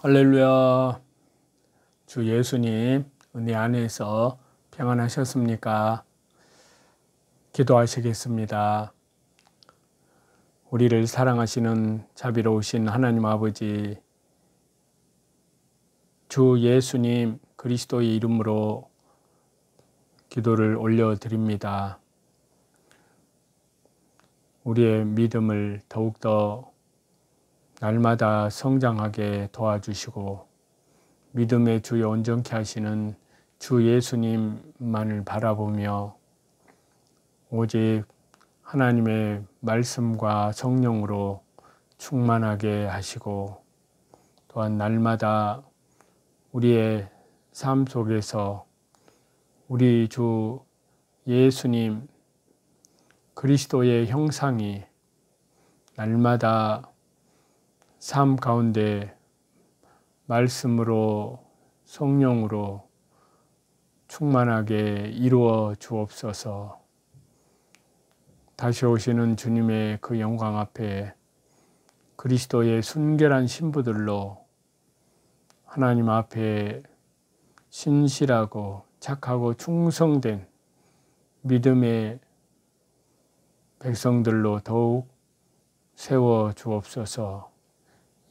할렐루야. 주 예수님 은혜 안에서 평안하셨습니까? 기도하시겠습니다. 우리를 사랑하시는 자비로우신 하나님 아버지, 주 예수님 그리스도의 이름으로 기도를 올려드립니다. 우리의 믿음을 더욱더 날마다 성장하게 도와주시고 믿음의 주여 온전케 하시는 주 예수님만을 바라보며 오직 하나님의 말씀과 성령으로 충만하게 하시고 또한 날마다 우리의 삶 속에서 우리 주 예수님 그리스도의 형상이 날마다 삶 가운데 말씀으로 성령으로 충만하게 이루어 주옵소서. 다시 오시는 주님의 그 영광 앞에 그리스도의 순결한 신부들로 하나님 앞에 신실하고 착하고 충성된 믿음의 백성들로 더욱 세워 주옵소서.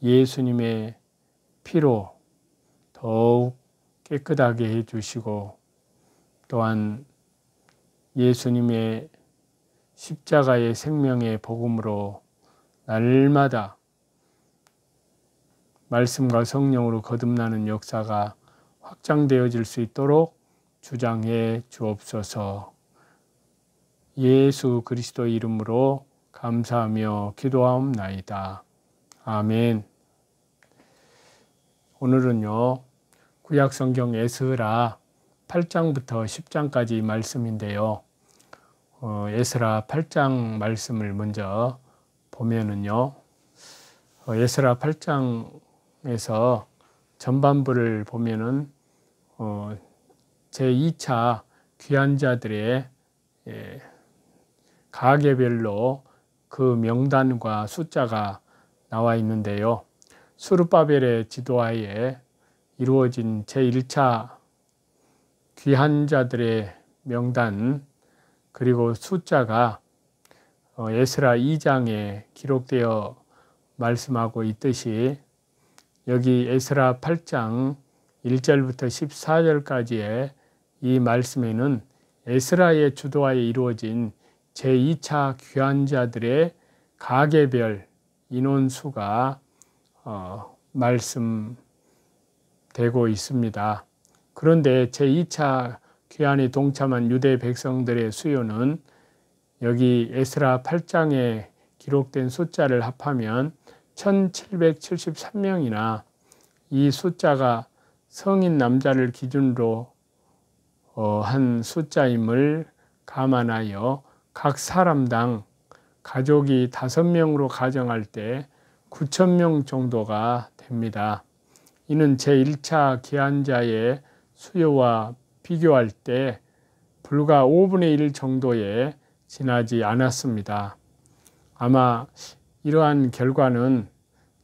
예수님의 피로 더욱 깨끗하게 해주시고 또한 예수님의 십자가의 생명의 복음으로 날마다 말씀과 성령으로 거듭나는 역사가 확장되어질 수 있도록 주장해 주옵소서. 예수 그리스도의 이름으로 감사하며 기도하옵나이다. 아멘. 오늘은요, 구약성경 에스라 8장부터 10장까지 말씀인데요. 에스라 8장 말씀을 먼저 보면은요, 에스라 8장에서 전반부를 보면은 제2차 귀환자들의 가계별로 그 명단과 숫자가 나와 있는데요. 스룹바벨의 지도하에 이루어진 제1차 귀환자들의 명단 그리고 숫자가 에스라 2장에 기록되어 말씀하고 있듯이 여기 에스라 8장 1절부터 14절까지의 이 말씀에는 에스라의 주도하에 이루어진 제2차 귀환자들의 가계별 인원수가 말씀되고 있습니다. 그런데 제2차 귀환에 동참한 유대 백성들의 수요는 여기 에스라 8장에 기록된 숫자를 합하면 1773명이나 이 숫자가 성인 남자를 기준으로 한 숫자임을 감안하여 각 사람당 가족이 5명으로 가정할 때 9,000명 정도가 됩니다. 이는 제1차 귀환자의 수요와 비교할 때 불과 5분의 1 정도에 지나지 않았습니다. 아마 이러한 결과는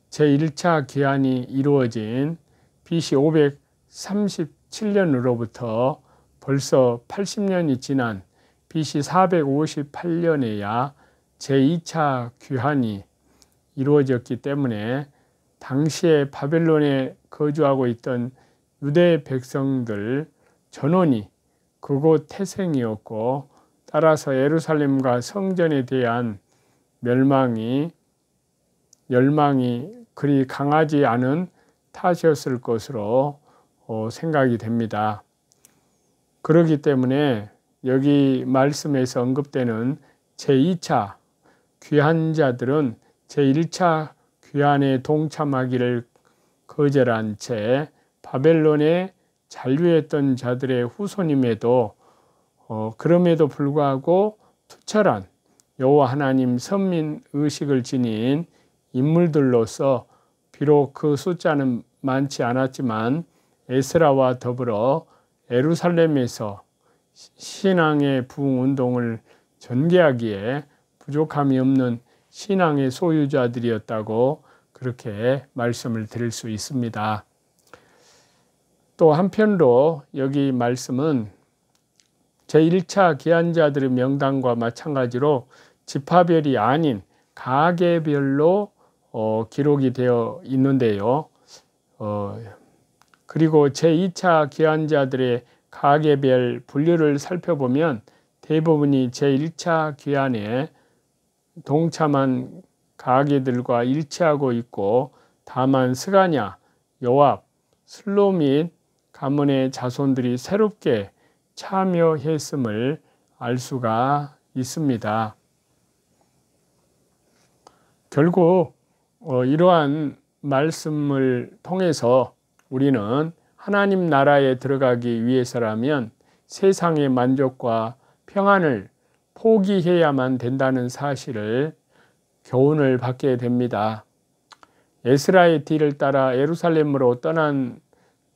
제1차 귀환이 이루어진 BC 537년으로부터 벌써 80년이 지난 BC 458년에야 제2차 귀환이 이루어졌기 때문에 당시에 바벨론에 거주하고 있던 유대 백성들 전원이 그곳 태생이었고 따라서 예루살렘과 성전에 대한 열망이 그리 강하지 않은 탓이었을 것으로 생각이 됩니다. 그렇기 때문에 여기 말씀에서 언급되는 제2차 귀환자들은 제1차 귀환에 동참하기를 거절한 채 바벨론에 잔류했던 자들의 후손임에도 그럼에도 불구하고 투철한 여호와 하나님 선민 의식을 지닌 인물들로서 비록 그 숫자는 많지 않았지만 에스라와 더불어 예루살렘에서 신앙의 부흥운동을 전개하기에 부족함이 없는 신앙의 소유자들이었다고 그렇게 말씀을 드릴 수 있습니다. 또 한편으로 여기 말씀은 제1차 기한자들의 명단과 마찬가지로 지파별이 아닌 가계별로 기록이 되어 있는데요. 그리고 제2차 기한자들의 가계별 분류를 살펴보면 대부분이 제1차 기한에 동참한 가계들과 일치하고 있고, 다만 스가냐, 요압, 슬로밋 가문의 자손들이 새롭게 참여했음을 알 수가 있습니다. 결국 이러한 말씀을 통해서 우리는 하나님 나라에 들어가기 위해서라면 세상의 만족과 평안을 포기해야만 된다는 사실을 교훈을 받게 됩니다. 에스라의 뒤를 따라 예루살렘으로 떠난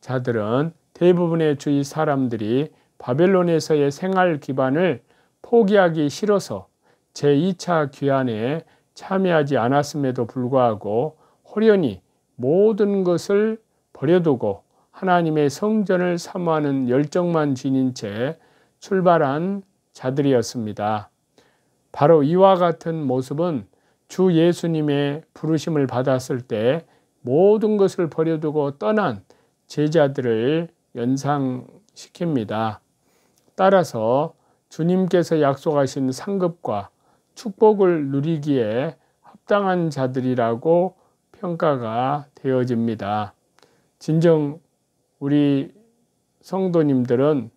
자들은 대부분의 주위 사람들이 바벨론에서의 생활 기반을 포기하기 싫어서 제2차 귀환에 참여하지 않았음에도 불구하고 호련히 모든 것을 버려두고 하나님의 성전을 사모하는 열정만 지닌 채 출발한 자들이었습니다. 바로 이와 같은 모습은 주 예수님의 부르심을 받았을 때 모든 것을 버려두고 떠난 제자들을 연상시킵니다. 따라서 주님께서 약속하신 상급과 축복을 누리기에 합당한 자들이라고 평가가 되어집니다. 진정 우리 성도님들은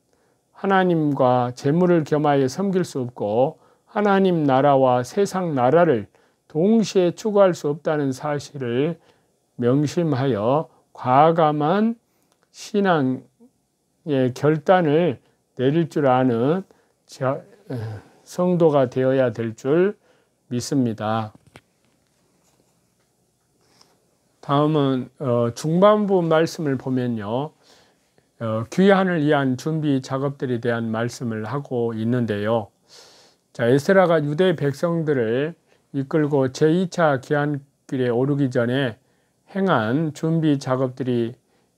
하나님과 재물을 겸하여 섬길 수 없고 하나님 나라와 세상 나라를 동시에 추구할 수 없다는 사실을 명심하여 과감한 신앙의 결단을 내릴 줄 아는 성도가 되어야 될 줄 믿습니다. 다음은 중반부 말씀을 보면요, 귀환을 위한 준비 작업들에 대한 말씀을 하고 있는데요. 자, 에스라가 유대 백성들을 이끌고 제2차 귀환길에 오르기 전에 행한 준비 작업들이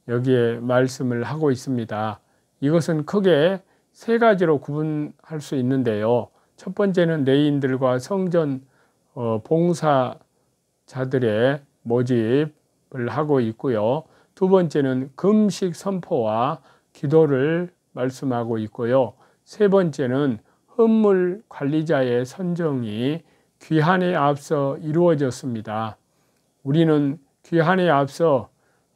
여기에 말씀을 하고 있습니다. 이것은 크게 세 가지로 구분할 수 있는데요. 첫 번째는 레위인들과 성전 봉사자들의 모집을 하고 있고요. 두 번째는 금식 선포와 기도를 말씀하고 있고요. 세 번째는 헌물 관리자의 선정이 귀환에 앞서 이루어졌습니다. 우리는 귀환에 앞서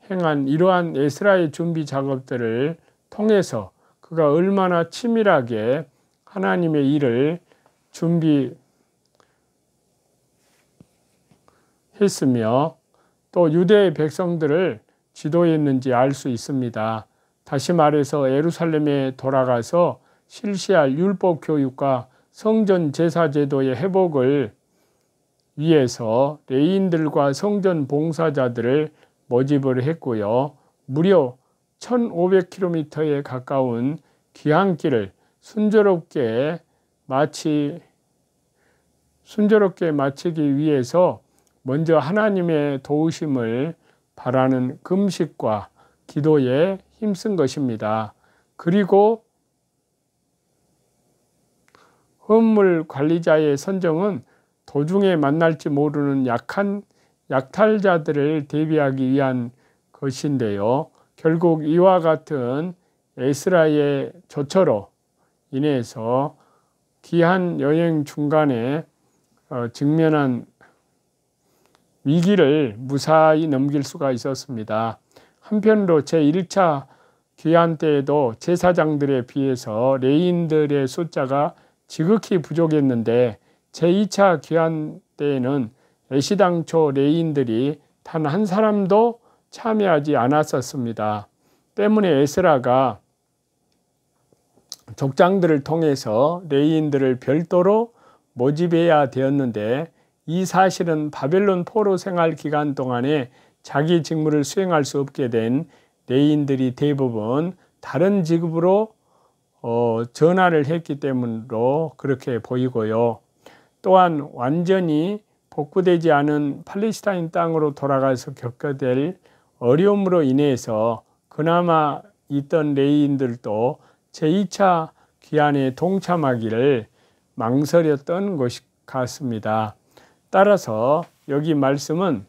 행한 이러한 에스라의 준비 작업들을 통해서 그가 얼마나 치밀하게 하나님의 일을 준비했으며 또 유대의 백성들을 지도했는지 알 수 있습니다. 다시 말해서 예루살렘에 돌아가서 실시할 율법 교육과 성전 제사 제도의 회복을 위해서 레위인들과 성전 봉사자들을 모집을 했고요. 무려 1500km에 가까운 귀환길을 순조롭게 마치기 위해서 먼저 하나님의 도우심을 바라는 금식과 기도에 힘쓴 것입니다. 그리고 헌물 관리자의 선정은 도중에 만날지 모르는 약탈자들을 대비하기 위한 것인데요. 결국 이와 같은 에스라의 조처로 인해서 귀한 여행 중간에 직면한 위기를 무사히 넘길 수가 있었습니다. 한편으로 제1차 귀환 때에도 제사장들에 비해서 레위인들의 숫자가 지극히 부족했는데 제2차 귀환 때에는 애시당초 레위인들이 단 한 사람도 참여하지 않았었습니다. 때문에 에스라가 족장들을 통해서 레위인들을 별도로 모집해야 되었는데 이 사실은 바벨론 포로 생활 기간 동안에 자기 직무를 수행할 수 없게 된 레위인들이 대부분 다른 직업으로 전환을 했기 때문으로 그렇게 보이고요. 또한 완전히 복구되지 않은 팔레스타인 땅으로 돌아가서 겪게 될 어려움으로 인해서 그나마 있던 레위인들도 제2차 귀환에 동참하기를 망설였던 것 같습니다. 따라서 여기 말씀은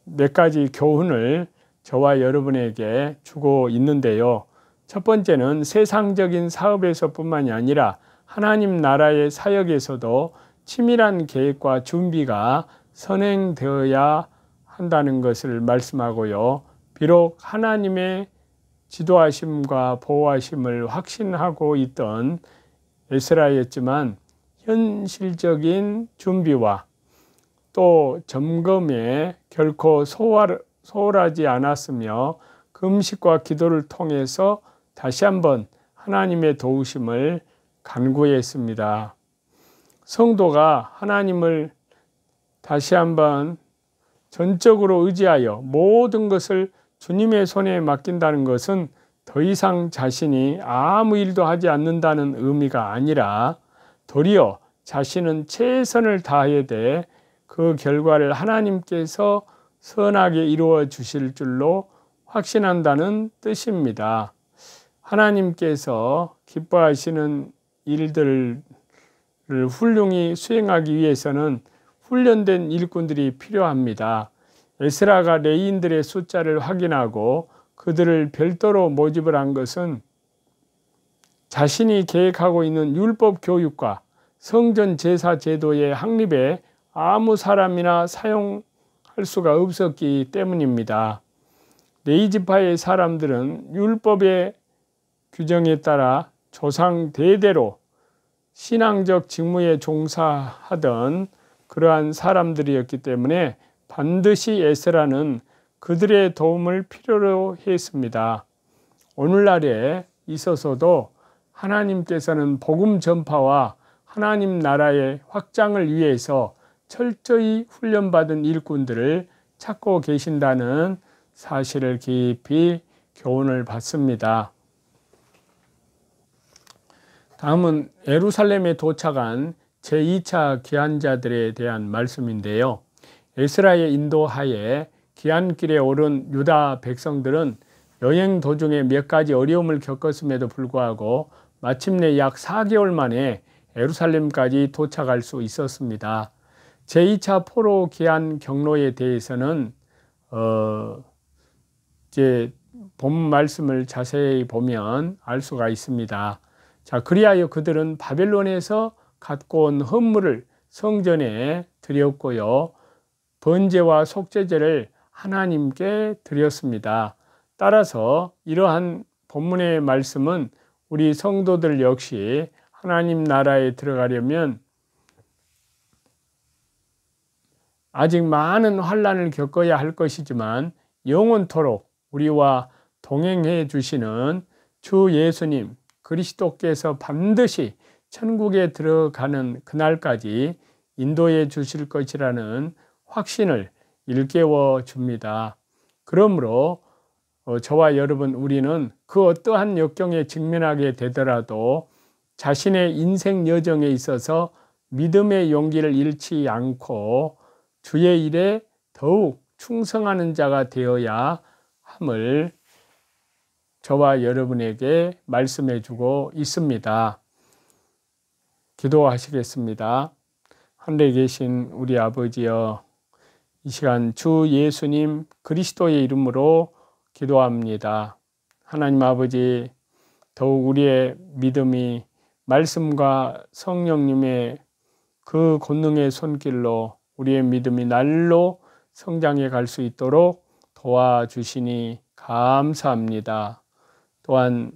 몇 가지 교훈을 저와 여러분에게 주고 있는데요. 첫 번째는 세상적인 사업에서뿐만이 아니라 하나님 나라의 사역에서도 치밀한 계획과 준비가 선행되어야 한다는 것을 말씀하고요. 비록 하나님의 지도하심과 보호하심을 확신하고 있던 에스라였지만 현실적인 준비와 또 점검에 결코 소홀하지 않았으며 금식과 기도를 통해서 다시 한번 하나님의 도우심을 간구했습니다. 성도가 하나님을 다시 한번 전적으로 의지하여 모든 것을 주님의 손에 맡긴다는 것은 더 이상 자신이 아무 일도 하지 않는다는 의미가 아니라 도리어 자신은 최선을 다해야 돼 그 결과를 하나님께서 선하게 이루어 주실 줄로 확신한다는 뜻입니다. 하나님께서 기뻐하시는 일들을 훌륭히 수행하기 위해서는 훈련된 일꾼들이 필요합니다. 에스라가 레위인들의 숫자를 확인하고 그들을 별도로 모집을 한 것은 자신이 계획하고 있는 율법 교육과 성전 제사 제도의 확립에 아무 사람이나 사용할 수가 없었기 때문입니다. 레위 지파의 사람들은 율법의 규정에 따라 조상 대대로 신앙적 직무에 종사하던 그러한 사람들이었기 때문에 반드시 에스라는 그들의 도움을 필요로 했습니다. 오늘날에 있어서도 하나님께서는 복음 전파와 하나님 나라의 확장을 위해서 철저히 훈련받은 일꾼들을 찾고 계신다는 사실을 깊이 교훈을 받습니다. 다음은 예루살렘에 도착한 제2차 귀환자들에 대한 말씀인데요. 에스라의 인도하에 귀환길에 오른 유다 백성들은 여행 도중에 몇 가지 어려움을 겪었음에도 불구하고 마침내 약 4개월 만에 예루살렘까지 도착할 수 있었습니다. 제2차 포로 귀환 경로에 대해서는 이제 본 말씀을 자세히 보면 알 수가 있습니다. 자, 그리하여 그들은 바벨론에서 갖고 온 헌물을 성전에 드렸고요. 번제와 속죄제를 하나님께 드렸습니다. 따라서 이러한 본문의 말씀은 우리 성도들 역시 하나님 나라에 들어가려면 아직 많은 환난을 겪어야 할 것이지만 영원토록 우리와 동행해 주시는 주 예수님 그리스도께서 반드시 천국에 들어가는 그날까지 인도해 주실 것이라는 확신을 일깨워 줍니다. 그러므로 저와 여러분 우리는 그 어떠한 역경에 직면하게 되더라도 자신의 인생 여정에 있어서 믿음의 용기를 잃지 않고 주의 일에 더욱 충성하는 자가 되어야 함을 저와 여러분에게 말씀해 주고 있습니다. 기도하시겠습니다. 하늘에 계신 우리 아버지여, 이 시간 주 예수님 그리스도의 이름으로 기도합니다. 하나님 아버지, 더욱 우리의 믿음이 말씀과 성령님의 그 권능의 손길로 우리의 믿음이 날로 성장해 갈 수 있도록 도와주시니 감사합니다. 또한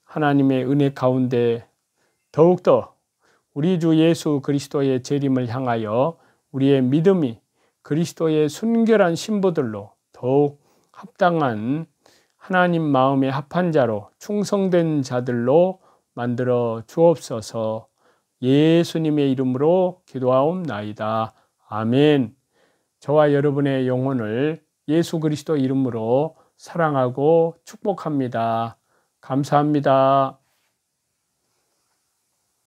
하나님의 은혜 가운데 더욱더 우리 주 예수 그리스도의 재림을 향하여 우리의 믿음이 그리스도의 순결한 신부들로 더욱 합당한 하나님 마음에 합한 자로 충성된 자들로 만들어 주옵소서. 예수님의 이름으로 기도하옵나이다. 아멘. 저와 여러분의 영혼을 예수 그리스도 이름으로 사랑하고 축복합니다. 감사합니다.